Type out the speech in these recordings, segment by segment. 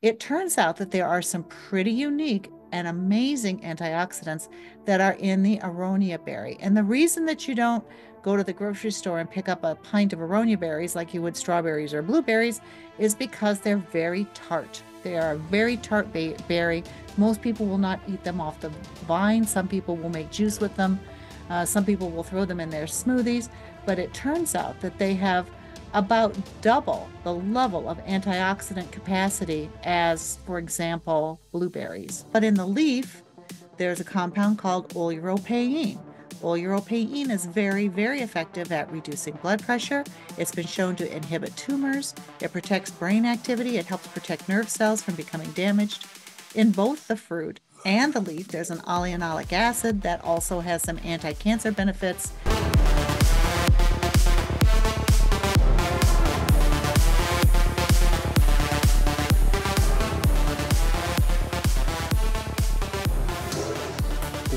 It turns out that there are some pretty unique and amazing antioxidants that are in the Aronia berry. And the reason that you don't go to the grocery store and pick up a pint of Aronia berries like you would strawberries or blueberries is because they're very tart. They are a very tart berry. Most people will not eat them off the vine. Some people will make juice with them. Some people will throw them in their smoothies. But it turns out that they have about double the level of antioxidant capacity as, for example, blueberries. But in the leaf, there's a compound called oleuropein. Oleuropein is very, very effective at reducing blood pressure. It's been shown to inhibit tumors. It protects brain activity. It helps protect nerve cells from becoming damaged. In both the fruit and the leaf, there's an oleanolic acid that also has some anti-cancer benefits.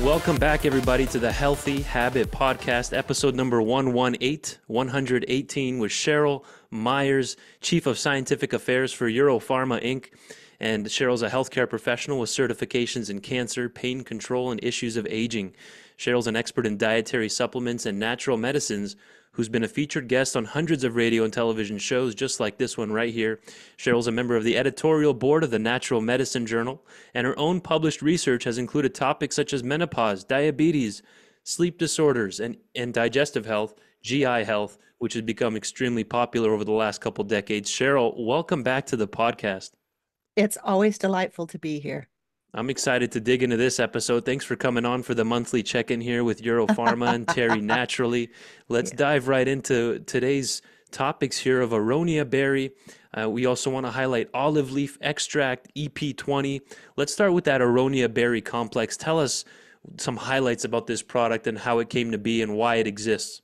Welcome back, everybody, to the Healthy Habit Podcast, episode number 118 with Cheryl Myers, Chief of Scientific Affairs for EuroPharma, Inc. And Cheryl's a healthcare professional with certifications in cancer, pain control, and issues of aging. Cheryl's an expert in dietary supplements and natural medicines who's been a featured guest on hundreds of radio and television shows just like this one right here. Cheryl's a member of the editorial board of the Natural Medicine Journal, and her own published research has included topics such as menopause, diabetes, sleep disorders, and digestive health, GI health, which has become extremely popular over the last couple decades. Cheryl, welcome back to the podcast. It's always delightful to be here. I'm excited to dig into this episode. Thanks for coming on for the monthly check-in here with EuroPharma and Terry Naturally. Let's dive right into today's topics here of Aronia berry. We also want to highlight olive leaf extract, EP20. Let's start with that Aronia berry complex. Tell us some highlights about this product and how it came to be and why it exists.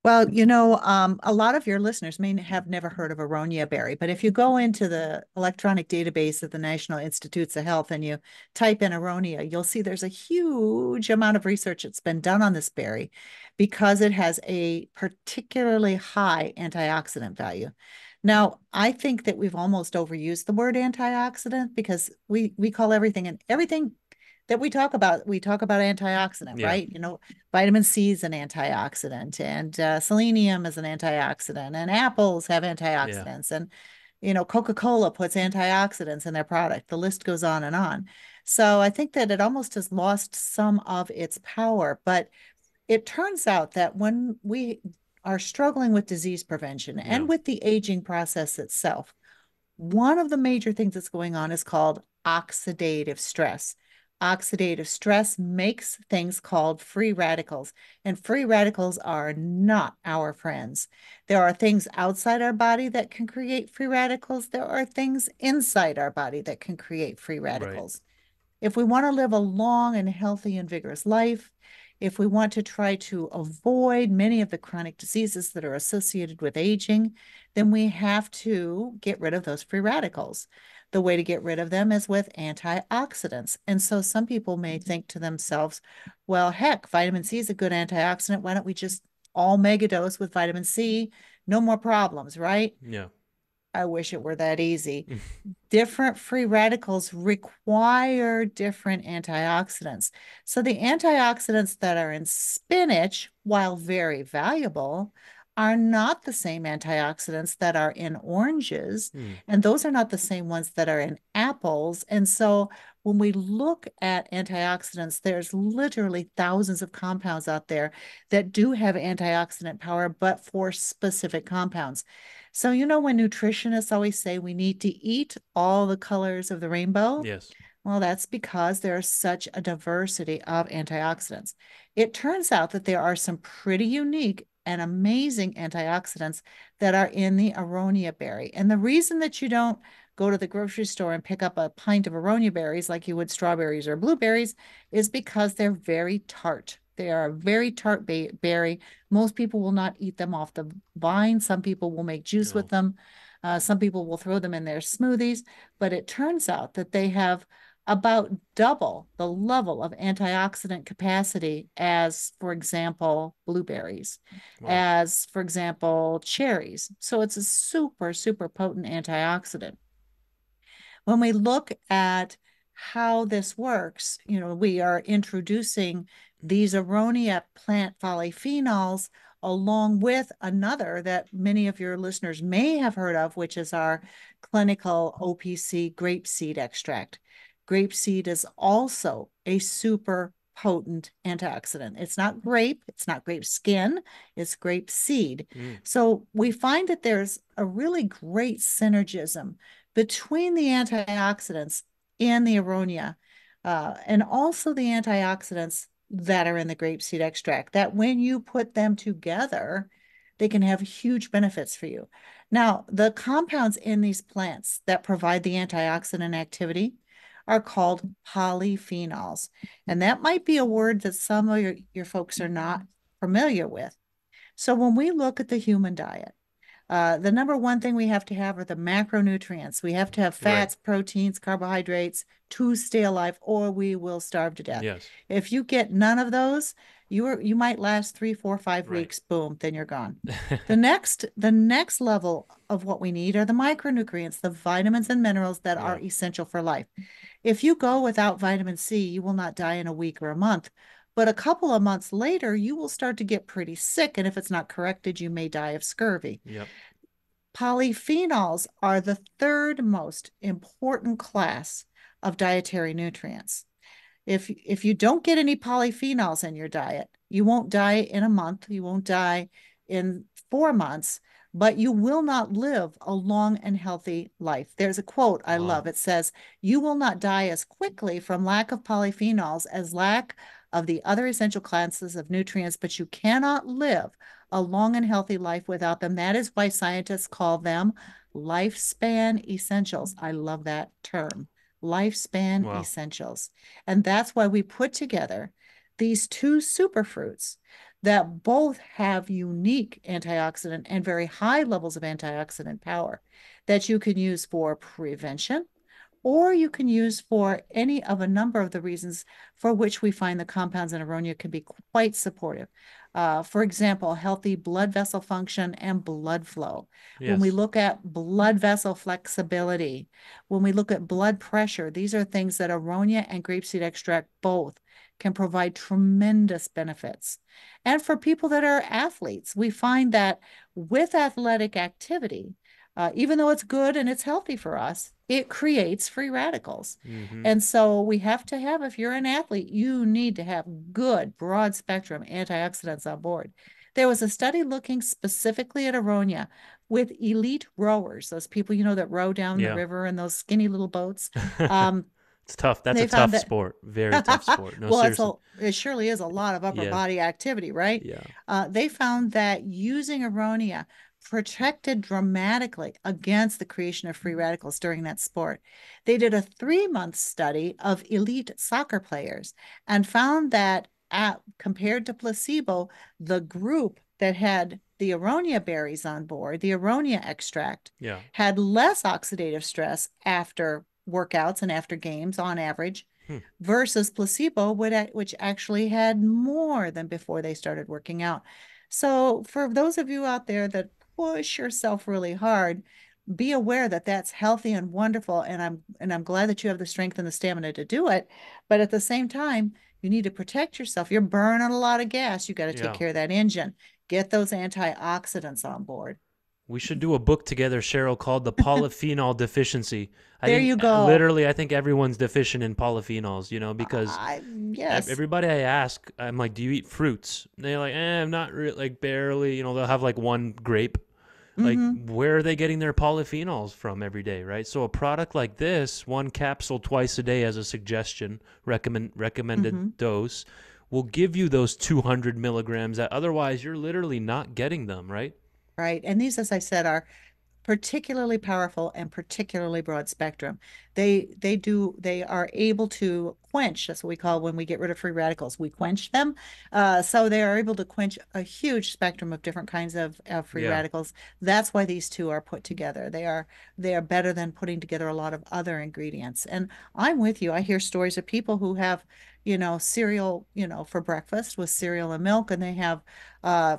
Well, a lot of your listeners may have never heard of Aronia berry, but if you go into the electronic database of the National Institutes of Health and you type in Aronia, you'll see there's a huge amount of research that's been done on this berry because it has a particularly high antioxidant value. Now, I think that we've almost overused the word antioxidant because we call everything that we talk about antioxidant, Yeah. right? Vitamin C is an antioxidant, and selenium is an antioxidant, and apples have antioxidants, and Coca-Cola puts antioxidants in their product. The list goes on and on. So I think that it almost has lost some of its power. But it turns out that when we are struggling with disease prevention and with the aging process itself, one of the major things that's going on is called oxidative stress. Oxidative stress makes things called free radicals, and free radicals are not our friends. There are things outside our body that can create free radicals. There are things inside our body that can create free radicals. If we want to live a long and healthy and vigorous life, if we want to try to avoid many of the chronic diseases that are associated with aging, then we have to get rid of those free radicals. The way to get rid of them is with antioxidants. And so some people may think to themselves, well, heck, vitamin C is a good antioxidant. Why don't we just all megadose with vitamin C? No more problems, right? Yeah. I wish it were that easy. Different free radicals require different antioxidants. So the antioxidants that are in spinach, while very valuable, are not the same antioxidants that are in oranges, and those are not the same ones that are in apples. And so when we look at antioxidants, there's literally thousands of compounds out there that do have antioxidant power, but for specific compounds. So, when nutritionists always say we need to eat all the colors of the rainbow, Yes. well, that's because there's such a diversity of antioxidants. It turns out that there are some pretty unique and amazing antioxidants that are in the Aronia berry. And the reason that you don't go to the grocery store and pick up a pint of Aronia berries like you would strawberries or blueberries is because they're very tart. They are a very tart berry. Most people will not eat them off the vine. Some people will make juice with them. Some people will throw them in their smoothies. But it turns out that they have about double the level of antioxidant capacity as, for example, blueberries, as, for example, cherries. So it's a super, super potent antioxidant. When we look at how this works, we are introducing these Aronia plant polyphenols along with another that many of your listeners may have heard of, which is our clinical OPC grapeseed extract. Grapeseed is also a super potent antioxidant. It's not grape, it's not grape skin, it's grape seed. Mm. So we find that there's a really great synergism between the antioxidants in the Aronia and also the antioxidants that are in the grapeseed extract, that when you put them together, they can have huge benefits for you. Now, the compounds in these plants that provide the antioxidant activity are called polyphenols. And that might be a word that some of your folks are not familiar with. So when we look at the human diet, the number one thing we have to have are the macronutrients. We have to have Right. fats, proteins, carbohydrates to stay alive, or we will starve to death. Yes. If you get none of those, you might last 3, 4, 5 Right. weeks. Boom, then you're gone. The next level of what we need are the micronutrients, the vitamins and minerals that are Yeah. essential for life. If you go without vitamin C, you will not die in a week or a month. But a couple of months later, you will start to get pretty sick. And if it's not corrected, you may die of scurvy. Yep. Polyphenols are the third most important class of dietary nutrients. If you don't get any polyphenols in your diet, you won't die in a month, you won't die in 4 months, but you will not live a long and healthy life. There's a quote I Wow. love. It says, "You will not die as quickly from lack of polyphenols as lack of the other essential classes of nutrients, but you cannot live a long and healthy life without them." That is why scientists call them lifespan essentials. I love that term, lifespan Wow. essentials. And that's why we put together these two superfruits that both have unique antioxidant and very high levels of antioxidant power that you can use for prevention, or you can use for any of a number of the reasons for which we find the compounds in Aronia can be quite supportive. For example, healthy blood vessel function and blood flow. When we Yes. look at blood vessel flexibility, when we look at blood pressure, these are things that Aronia and grapeseed extract both can provide tremendous benefits. And for people that are athletes, we find that with athletic activity, even though it's good and it's healthy for us, it creates free radicals. Mm-hmm. And so we have to have, if you're an athlete, you need to have good, broad spectrum antioxidants on board. There was a study looking specifically at Aronia with elite rowers, those people, that row down the Yeah. river in those skinny little boats. Um, It's tough. That's a they found tough that sport. Very tough sport. No, well, seriously. it surely is a lot of upper Yeah. body activity, right? Yeah. They found that using Aronia protected dramatically against the creation of free radicals during that sport. They did a 3-month study of elite soccer players and found that compared to placebo, the group that had the Aronia berries on board, the Aronia extract, Yeah. had less oxidative stress after workouts and after games on average Hmm. versus placebo, which actually had more than before they started working out. So for those of you out there that push yourself really hard, be aware that that's healthy and wonderful, and I'm glad that you have the strength and the stamina to do it. But at the same time, you need to protect yourself. You're burning a lot of gas. You got to take Yeah. care of that engine. Get those antioxidants on board. We should do a book together, Cheryl, called The Polyphenol Deficiency. I There think you go. literally, I think everyone's deficient in polyphenols, because I Yes. everybody I ask, I'm like, do you eat fruits? And they're like, I'm not really, like barely, they'll have like one grape. Like, Mm-hmm. where are they getting their polyphenols from every day, right? So a product like this, one capsule twice a day as a suggestion, Mm-hmm. recommended dose, will give you those 200 milligrams that otherwise you're literally not getting them, right? Right. And these, as I said, are particularly powerful and particularly broad spectrum. They are able to quench. That's what we call when we get rid of free radicals. We quench them. So they are able to quench a huge spectrum of different kinds of free Yeah. radicals. That's why these two are put together. They are better than putting together a lot of other ingredients. And I'm with you. I hear stories of people who have, cereal, for breakfast with cereal and milk, and they have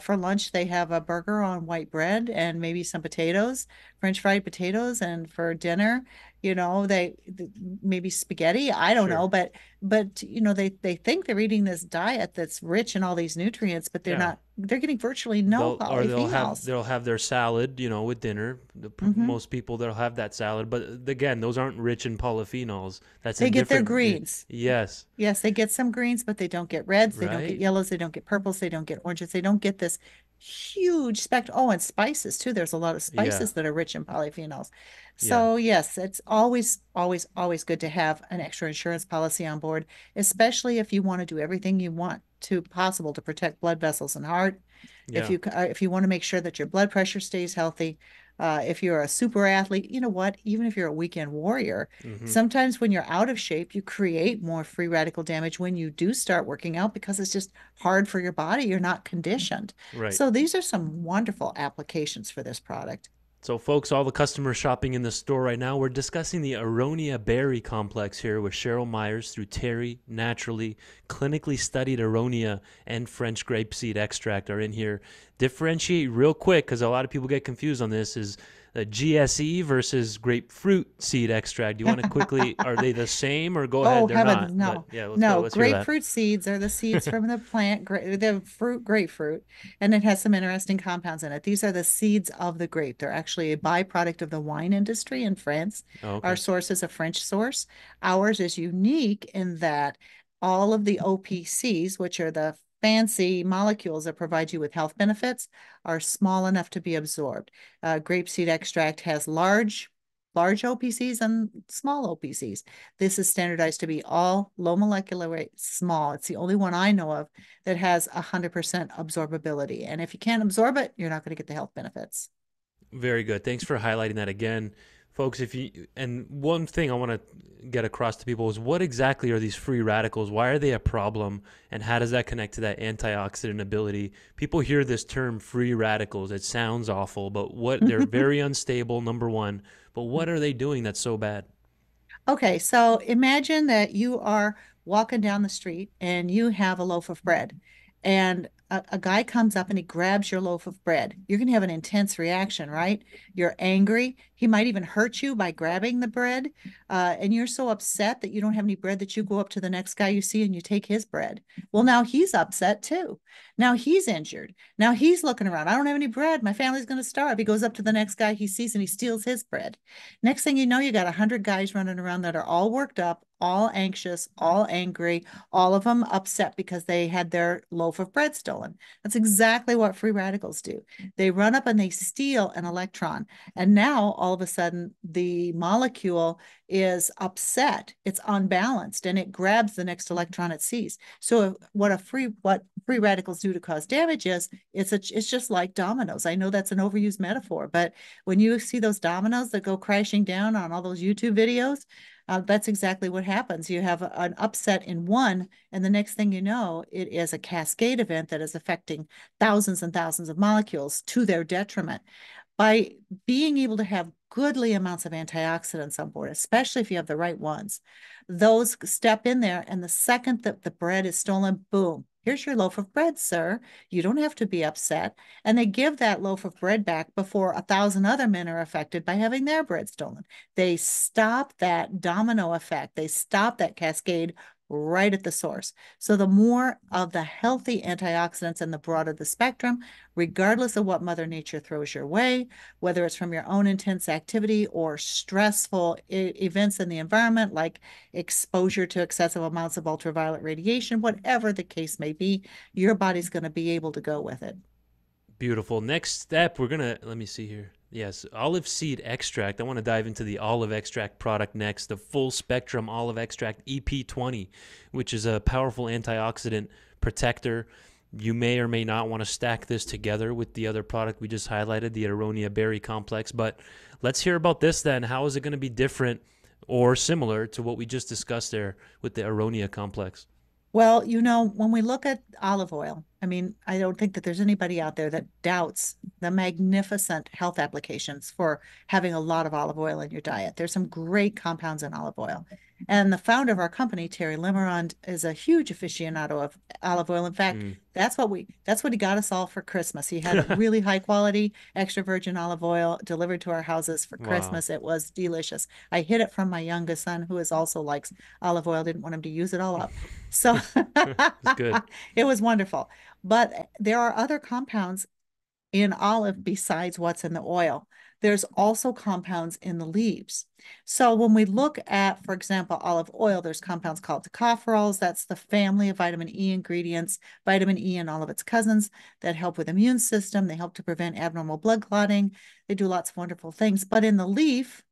for lunch, they have a burger on white bread and maybe some potatoes, French fried potatoes. And for dinner, maybe spaghetti, I don't know, Sure. but they think they're eating this diet that's rich in all these nutrients, but they're Yeah. not. They're getting virtually no They'll have polyphenols. their salad, with dinner. Hmm. Most people they'll have that salad, but again, those aren't rich in polyphenols. That's They in get their different. greens. Yes. Yes, they get some greens, but they don't get reds, they don't get Right. yellows, they don't get purples, they don't get oranges, they don't get this huge spectrum. Oh, and spices too. There's a lot of Yeah. spices that are rich in polyphenols. Yeah. So yes, it's always, always, always good to have an extra insurance policy on board, especially if you want to do everything you want to possible to protect blood vessels and heart. Yeah. If you want to make sure that your blood pressure stays healthy, if you're a super athlete, you know what? Even if you're a weekend warrior, Mm-hmm. sometimes when you're out of shape, you create more free radical damage when you do start working out because it's just hard for your body. You're not conditioned. Right. So these are some wonderful applications for this product. So, folks, all the customers shopping in the store right now, we're discussing the Aronia berry complex here with Cheryl Myers through Terry Naturally. Clinically studied Aronia and French grapeseed extract are in here. Differentiate real quick because a lot of people get confused on this is a GSE versus grapefruit seed extract. Do you want to quickly, are they the same or go Oh, ahead? They're not. heavens, But no. yeah, let's go. No, Let's hear that. grapefruit seeds are the seeds from the plant, the fruit grapefruit, and it has some interesting compounds in it. These are the seeds of the grape. They're actually a byproduct of the wine industry in France. Oh, Our okay. source is a French source. Ours is unique in that all of the OPCs, which are the fancy molecules that provide you with health benefits, are small enough to be absorbed. Grapeseed extract has large OPCs and small OPCs. This is standardized to be all low molecular weight, small. It's the only one I know of that has 100% absorbability. And if you can't absorb it, you're not going to get the health benefits. Very good. Thanks for highlighting that again. Folks, if you and one thing I want to get across to people is what exactly are these free radicals? Why are they a problem? And how does that connect to that antioxidant ability? People hear this term free radicals. It sounds awful, but what they're very unstable, number one. But what are they doing that's so bad? Okay, so imagine that you are walking down the street and you have a loaf of bread, and a guy comes up and he grabs your loaf of bread. You're going to have an intense reaction, right? You're angry. He might even hurt you by grabbing the bread. And you're so upset that you don't have any bread that you go up to the next guy you see and you take his bread. Well, now he's upset too. Now he's injured. Now he's looking around. I don't have any bread. My family's going to starve. He goes up to the next guy he sees and he steals his bread. Next thing you know, you got 100 guys running around that are all worked up, all anxious, all angry, all of them upset because they had their loaf of bread stolen. That's exactly what free radicals do. They run up and they steal an electron. And now all of a sudden, the molecule is upset, it's unbalanced, and it grabs the next electron it sees. So what free radicals do to cause damage is it's just like dominoes. I know that's an overused metaphor, but when you see those dominoes that go crashing down on all those YouTube videos, that's exactly what happens. You have an upset in one, and the next thing you know, it is a cascade event that is affecting thousands and thousands of molecules to their detriment. By being able to have goodly amounts of antioxidants on board, especially if you have the right ones, those step in there. And the second that the bread is stolen, boom, here's your loaf of bread, sir. You don't have to be upset. And they give that loaf of bread back before 1,000 other men are affected by having their bread stolen. They stop that domino effect, they stop that cascade right at the source. So the more of the healthy antioxidants and the broader the spectrum, regardless of what Mother Nature throws your way, whether it's from your own intense activity or stressful events in the environment, like exposure to excessive amounts of ultraviolet radiation, whatever the case may be, your body's going to be able to go with it. Beautiful. Next step, we're gonna let me see here. Yes, olive seed extract. I want to dive into the olive extract product next, the full spectrum olive extract EP20, which is a powerful antioxidant protector. You may or may not want to stack this together with the other product we just highlighted, the Aronia berry complex. But let's hear about this then. How is it going to be different or similar to what we just discussed there with the Aronia complex? Well, when we look at olive oil, I mean, I don't think that there's anybody out there that doubts the magnificent health applications for having a lot of olive oil in your diet. There's some great compounds in olive oil. And the founder of our company, Terry Limerond, is a huge aficionado of olive oil. In fact, Mm. that's what he got us all for Christmas. He had really high quality extra virgin olive oil delivered to our houses for Wow. Christmas. It was delicious. I hid it from my youngest son, who is also likes olive oil, didn't want him to use it all up. So It's good. it was wonderful. But there are other compounds in olive besides what's in the oil. There's also compounds in the leaves. So when we look at, for example, olive oil, there's compounds called tocopherols. That's the family of vitamin E ingredients, vitamin E and all of its cousins that help with immune system. They help to prevent abnormal blood clotting. They do lots of wonderful things. But in the leaf,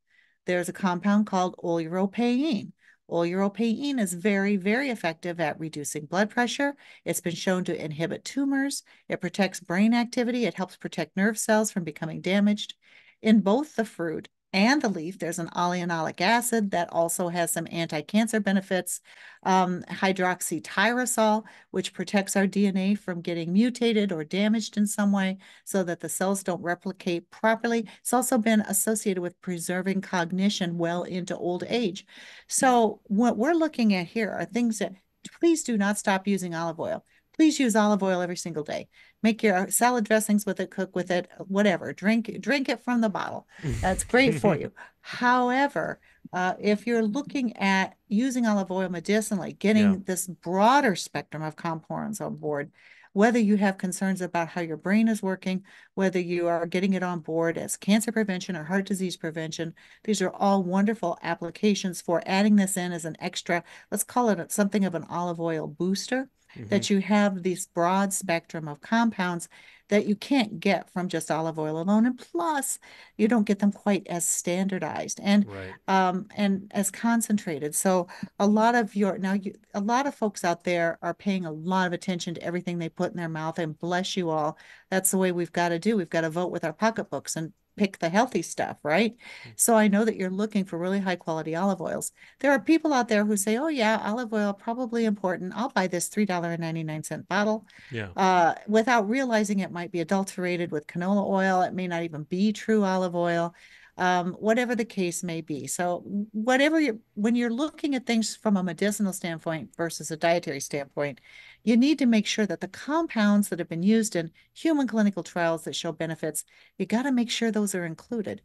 there's a compound called oleuropein. Oleuropein is very, very effective at reducing blood pressure. It's been shown to inhibit tumors. It protects brain activity. It helps protect nerve cells from becoming damaged. In both the fruit and the leaf, there's an oleanolic acid that also has some anti-cancer benefits. Hydroxytyrosol, which protects our DNA from getting mutated or damaged in some way so that the cells don't replicate properly. It's also been associated with preserving cognition well into old age. So what we're looking at here are things that please do not stop using olive oil. Please use olive oil every single day. Make your salad dressings with it, cook with it, whatever. Drink it from the bottle. That's great for you. However, if you're looking at using olive oil medicinally, Yeah. getting this broader spectrum of compounds on board, whether you have concerns about how your brain is working, whether you are getting it on board as cancer prevention or heart disease prevention, these are all wonderful applications for adding this in as an extra, let's call it something of an olive oil booster, Hmm. that you have this broad spectrum of compounds that you can't get from just olive oil alone. And plus, you don't get them quite as standardized Right. and as concentrated. So a lot of a lot of folks out there are paying a lot of attention to everything they put in their mouth, and bless you all. That's the way we've got to do. We've got to vote with our pocketbooks and pick the healthy stuff, right? So I know that you're looking for really high quality olive oils. There are people out there who say, oh yeah, olive oil probably important. I'll buy this $3.99 bottle. Yeah. Without realizing it might be adulterated with canola oil. It may not even be true olive oil, whatever the case may be. So when you're looking at things from a medicinal standpoint versus a dietary standpoint, you need to make sure that the compounds that have been used in human clinical trials that show benefits, you got to make sure those are included.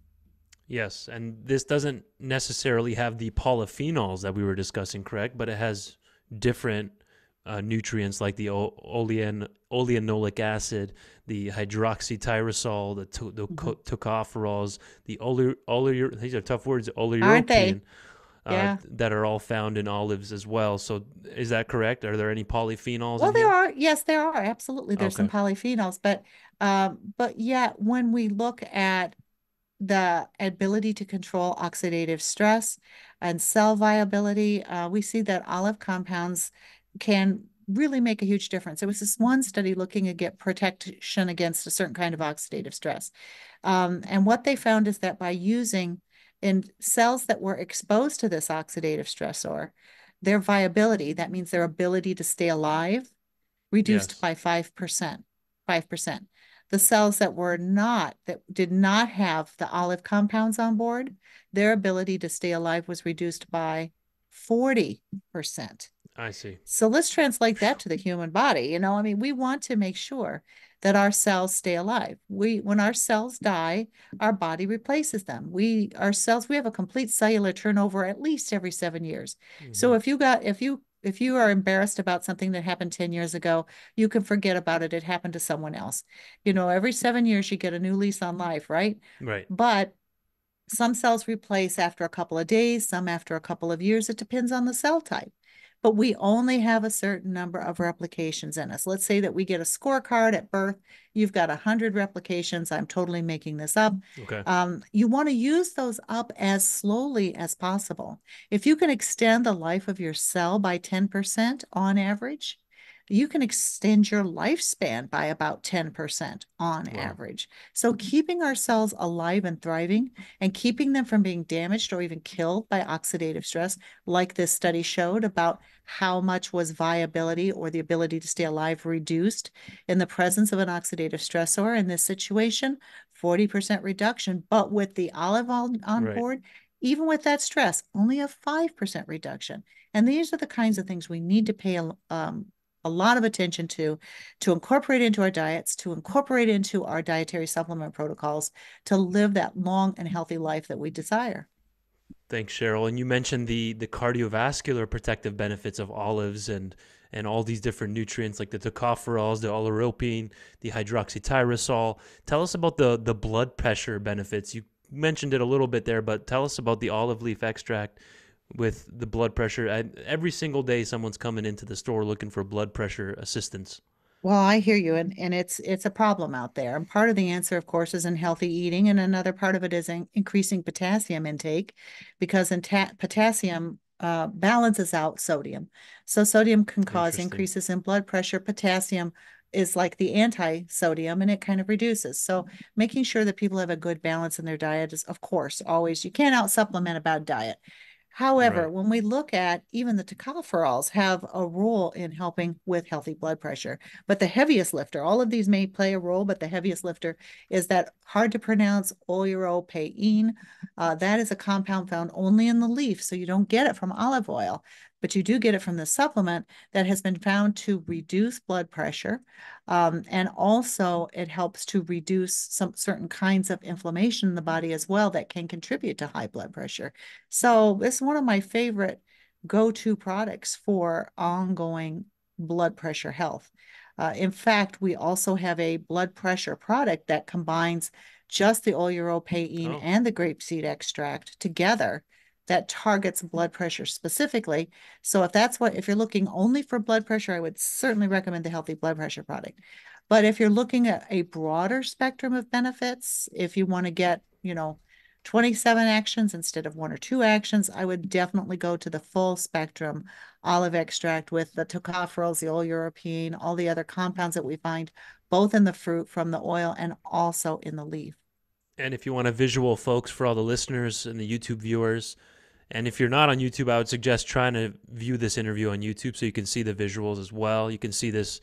Yes, and this doesn't necessarily have the polyphenols that we were discussing, correct? But it has different nutrients like the oleanolic acid, the hydroxytyrosol, the Mhm. tocopherols, the these are tough words, Aren't oleuropein, they? Yeah. that are all found in olives as well. So is that correct? Are there any polyphenols Well, in here? yes, there are. Absolutely. There's some Okay. polyphenols, but yeah, when we look at the ability to control oxidative stress and cell viability, we see that olive compounds can really make a huge difference. There was this one study looking to get protection against a certain kind of oxidative stress. And what they found is that by using in cells that were exposed to this oxidative stressor, their viability, that means their ability to stay alive, reduced Yes. by 5%. 5%. The cells that did not have the olive compounds on board, their ability to stay alive was reduced by 40%. I see. So let's translate that to the human body. I mean, we want to make sure that our cells stay alive. When our cells die, our body replaces them. We have a complete cellular turnover at least every 7 years. Hmm. So if you are embarrassed about something that happened 10 years ago, you can forget about it. It happened to someone else. Every 7 years you get a new lease on life, right? Right. But some cells replace after a couple of days, some after a couple of years. It depends on the cell type. But we only have a certain number of replications in us. Let's say that we get a scorecard at birth. You've got 100 replications. I'm totally making this up. Okay. You want to use those up as slowly as possible. If you can extend the life of your cell by 10% on average, you can extend your lifespan by about 10% on Wow. average. So keeping our cells alive and thriving and keeping them from being damaged or even killed by oxidative stress, like this study showed about how much was viability or the ability to stay alive reduced in the presence of an oxidative stressor in this situation, 40% reduction. But with the olive oil on Right. board, even with that stress, only a 5% reduction. And these are the kinds of things we need to pay a lot of attention to incorporate into our diets, to incorporate into our dietary supplement protocols, to live that long and healthy life that we desire. Thanks, Cheryl. And you mentioned the cardiovascular protective benefits of olives and all these different nutrients like the tocopherols, the oleuropein, the hydroxytyrosol. Tell us about the blood pressure benefits. You mentioned it a little bit there, but tell us about the olive leaf extract with the blood pressure. Every single day, someone's coming into the store looking for blood pressure assistance. Well, I hear you, and it's a problem out there. And part of the answer, of course, is in healthy eating, and another part of it is in increasing potassium intake, because potassium balances out sodium. So sodium can cause Interesting. increases in blood pressure. Potassium is like the anti-sodium, and it kind of reduces. So making sure that people have a good balance in their diet is, of course, always, you can't out supplement a bad diet. However, Right. when we look at even the tocopherols have a role in helping with healthy blood pressure. But the heaviest lifter, all of these may play a role, but the heaviest lifter is that hard to pronounce EuroPharma. That is a compound found only in the leaf, so you don't get it from olive oil, but you do get it from the supplement that has been found to reduce blood pressure. And also, it helps to reduce some certain kinds of inflammation in the body as well that can contribute to high blood pressure. So it's one of my favorite go-to products for ongoing blood pressure health. In fact, we also have a blood pressure product that combines just the oleuropein Oh, and the grapeseed extract together that targets blood pressure specifically. So if you're looking only for blood pressure, I would certainly recommend the healthy blood pressure product. But if you're looking at a broader spectrum of benefits, if you want to get, 27 actions instead of one or two actions, I would definitely go to the full spectrum olive extract with the tocopherols, the oleuropein, all the other compounds that we find both in the fruit from the oil and also in the leaf. and if you want a visual, folks, for all the listeners and the YouTube viewers, and if you're not on YouTube, I would suggest trying to view this interview on YouTube so you can see the visuals as well. You can see this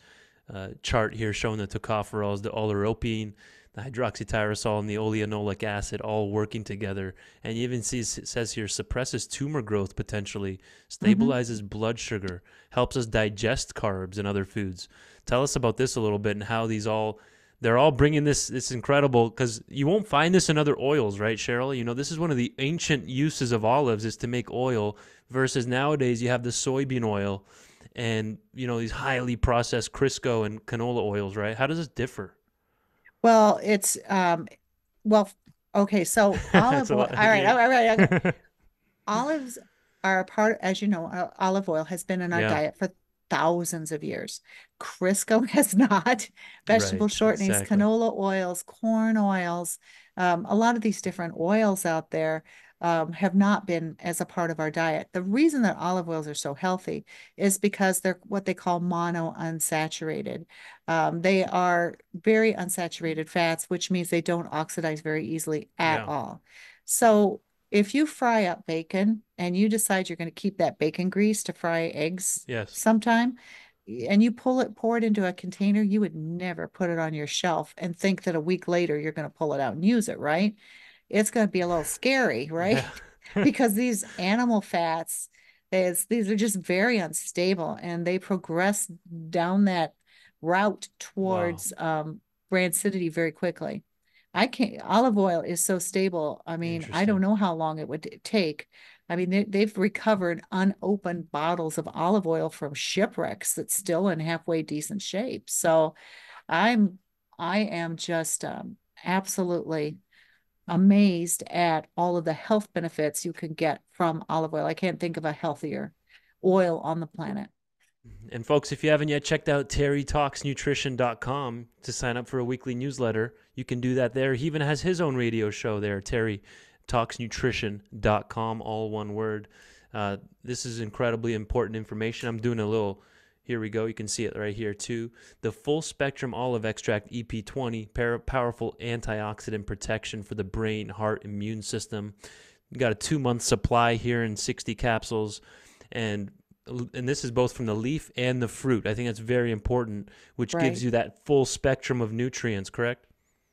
chart here showing the tocopherols, the oleuropein, the hydroxytyrosol, and the oleanolic acid all working together. And you even see it says here suppresses tumor growth potentially, Mm-hmm. stabilizes blood sugar, helps us digest carbs and other foods. Tell us about this a little bit and how they're all bringing this incredible, because you won't find this in other oils, right, Cheryl? This is one of the ancient uses of olives is to make oil, versus nowadays you have the soybean oil and these highly processed Crisco and canola oils, right? How does this differ? Well, well, okay, so It's olive a oil. lot. All right, Yeah. all right, all right. Okay. Olives are a part, as you know, olive oil has been in our Yeah. diet for thousands of years. Crisco has not. Right. Vegetable shortenings, Exactly. canola oils, corn oils, a lot of these different oils out there have not been as a part of our diet. The reason that olive oils are so healthy is because they're what they call monounsaturated. They are very unsaturated fats, which means they don't oxidize very easily at Yeah. all. So if you fry up bacon and you decide you're going to keep that bacon grease to fry eggs Yes. sometime, and you pour it into a container, you would never put it on your shelf and think that a week later you're going to pull it out and use it, right? It's going to be a little scary, right? Yeah. Because these animal fats, these are just very unstable and they progress down that route Wow. towards rancidity very quickly. I can't, olive oil is so stable. I mean, I don't Interesting. know how long it would take. I mean, they've recovered unopened bottles of olive oil from shipwrecks that's still in halfway decent shape. So I'm, I am just absolutely amazed at all of the health benefits you can get from olive oil. I can't think of a healthier oil on the planet. And folks, if you haven't yet checked out terrytalksnutrition.com to sign up for a weekly newsletter, you can do that there. He even has his own radio show there, terrytalksnutrition.com, all one word. This is incredibly important information. I'm doing a little, Here we go. You can see it right here too. The full spectrum olive extract EP20, powerful antioxidant protection for the brain, heart, immune system. You got a 2-month supply here in 60 capsules, and this is both from the leaf and the fruit. I think that's very important, which gives Right. you that full spectrum of nutrients, correct?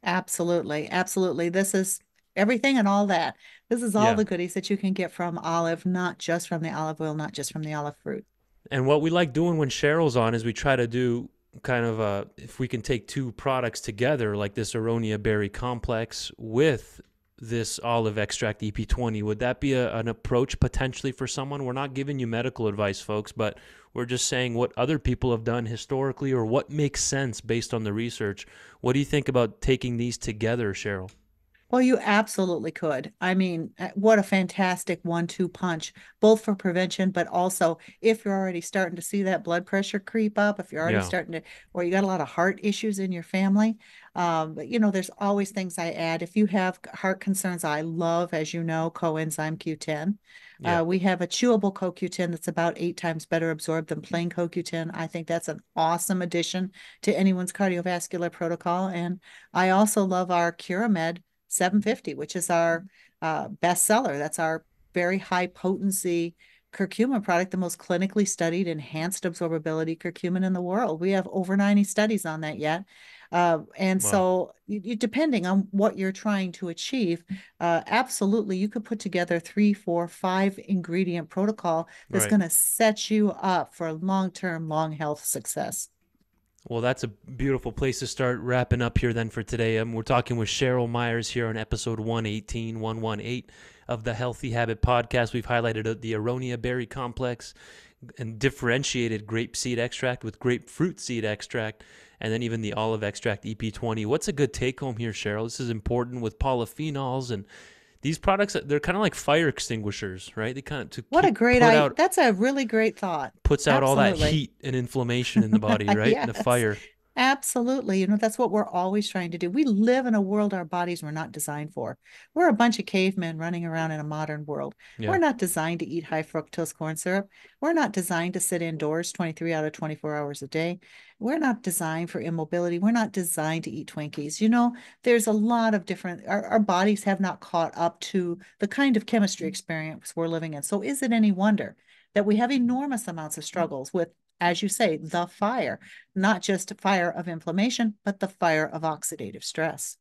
Absolutely. Absolutely. This is everything and all that. This is all Yeah. the goodies that you can get from olive, not just from the olive oil, not just from the olive fruit. And what we like doing when Cheryl's on is we try to do kind of if we can take two products together, like this Aronia berry complex with this olive extract EP20. Would that be an approach potentially for someone? We're not giving you medical advice, folks, but we're just saying what other people have done historically or what makes sense based on the research. What do you think about taking these together, Cheryl? Well, you absolutely could. I mean, what a fantastic 1-2 punch, both for prevention, but also if you're already starting to see that blood pressure creep up, if you're already Yeah. starting to, or you got a lot of heart issues in your family. But there's always things I add. If you have heart concerns, I love, as you know, coenzyme Q10. Yeah. We have a chewable CoQ10 that's about 8 times better absorbed than plain CoQ10. I think that's an awesome addition to anyone's cardiovascular protocol. And I also love our Curamed 750, which is our bestseller. That's our very high potency curcumin product, the most clinically studied enhanced absorbability curcumin in the world. We have over 90 studies on that yet. And Wow. so, depending on what you're trying to achieve, absolutely, you could put together 3, 4, 5 ingredient protocol that's Right. going to set you up for long-term, long health success. Well, that's a beautiful place to start wrapping up here then for today. We're talking with Cheryl Myers here on episode 118 of the Healthy Habit Podcast. We've highlighted the Aronia berry complex and differentiated grapeseed extract with grapefruit seed extract, and then even the olive extract EP20. What's a good take home here, Cheryl? This is important with polyphenols and these products. They're kind of like fire extinguishers, right? They kind of to What a keep great put idea. out That's a really great thought. puts out all that Absolutely. heat and inflammation in the body, right? And the Yes, fire. absolutely. That's what we're always trying to do. We live in a world our bodies were not designed for. We're a bunch of cavemen running around in a modern world. We're Yeah. not designed to eat high fructose corn syrup. We're not designed to sit indoors 23 out of 24 hours a day. We're not designed for immobility. We're not designed to eat Twinkies. There's a lot of different, our bodies have not caught up to the kind of chemistry experience we're living in. So is it any wonder that we have enormous amounts of struggles with, as you say, the fire, not just fire of inflammation, but the fire of oxidative stress.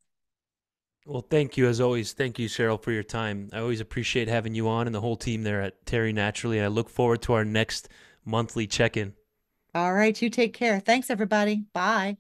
Well, thank you as always. Thank you, Cheryl, for your time. I always appreciate having you on and the whole team there at Terry Naturally. And I look forward to our next monthly check in. All right, you take care. Thanks, everybody. Bye.